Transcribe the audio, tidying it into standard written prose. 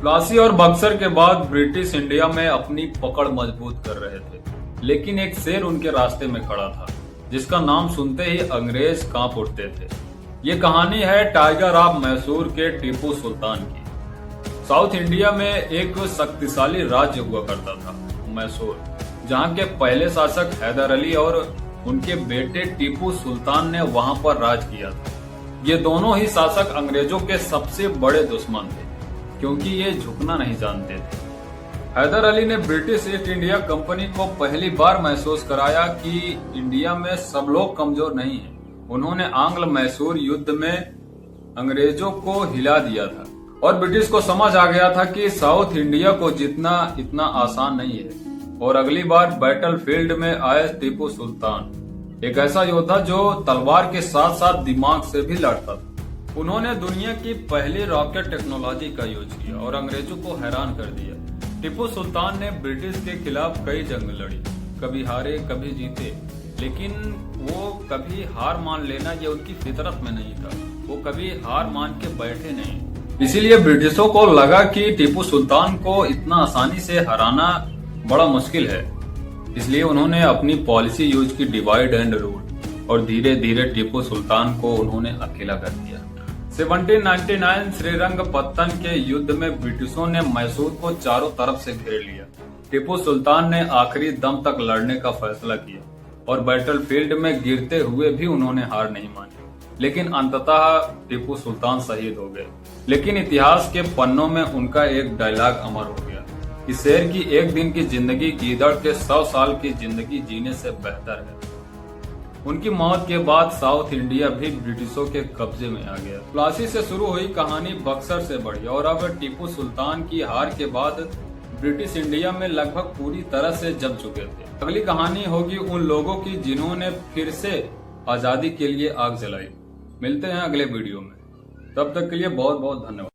प्लासी और बक्सर के बाद ब्रिटिश इंडिया में अपनी पकड़ मजबूत कर रहे थे, लेकिन एक शेर उनके रास्ते में खड़ा था जिसका नाम सुनते ही अंग्रेज कांप उठते थे। ये कहानी है टाइगर ऑफ मैसूर के टीपू सुल्तान की। साउथ इंडिया में एक शक्तिशाली राज्य हुआ करता था मैसूर, जहाँ के पहले शासक हैदर अली और उनके बेटे टीपू सुल्तान ने वहां पर राज किया था। ये दोनों ही शासक अंग्रेजों के सबसे बड़े दुश्मन थे, क्योंकि ये झुकना नहीं जानते थे। हैदर अली ने ब्रिटिश ईस्ट इंडिया कंपनी को पहली बार महसूस कराया कि इंडिया में सब लोग कमजोर नहीं हैं। उन्होंने आंग्ल मैसूर युद्ध में अंग्रेजों को हिला दिया था और ब्रिटिश को समझ आ गया था कि साउथ इंडिया को जीतना इतना आसान नहीं है। और अगली बार बैटल फील्ड में आए टीपू सुल्तान, एक ऐसा योद्धा जो तलवार के साथ साथ दिमाग से भी लड़ता था। उन्होंने दुनिया की पहली रॉकेट टेक्नोलॉजी का यूज किया और अंग्रेजों को हैरान कर दिया। टीपू सुल्तान ने ब्रिटिश के खिलाफ कई जंग लड़ी, कभी हारे कभी जीते, लेकिन वो कभी हार मान लेना ये उनकी फितरत में नहीं था। वो कभी हार मान के बैठे नहीं। इसीलिए ब्रिटिशों को लगा कि टीपू सुल्तान को इतना आसानी से हराना बड़ा मुश्किल है। इसलिए उन्होंने अपनी पॉलिसी यूज की, डिवाइड एंड रूल, और धीरे धीरे टीपू सुल्तान को उन्होंने अकेला कर दिया। 1799 श्रीरंगपत्तन के युद्ध में ब्रिटिशों ने मैसूर को चारों तरफ से घेर लिया। टीपू सुल्तान ने आखिरी दम तक लड़ने का फैसला किया और बैटल फील्ड में गिरते हुए भी उन्होंने हार नहीं मानी। लेकिन अंततः टीपू सुल्तान शहीद हो गए। लेकिन इतिहास के पन्नों में उनका एक डायलॉग अमर हो गया कि शेर की एक दिन की जिंदगी गीदड़ के 100 साल की जिंदगी जीने से बेहतर है। उनकी मौत के बाद साउथ इंडिया भी ब्रिटिशों के कब्जे में आ गया। प्लासी से शुरू हुई कहानी बक्सर से बढ़ी और अब टीपू सुल्तान की हार के बाद ब्रिटिश इंडिया में लगभग पूरी तरह से जम चुके थे। अगली कहानी होगी उन लोगों की जिन्होंने फिर से आजादी के लिए आग जलाई। मिलते हैं अगले वीडियो में, तब तक के लिए बहुत बहुत धन्यवाद।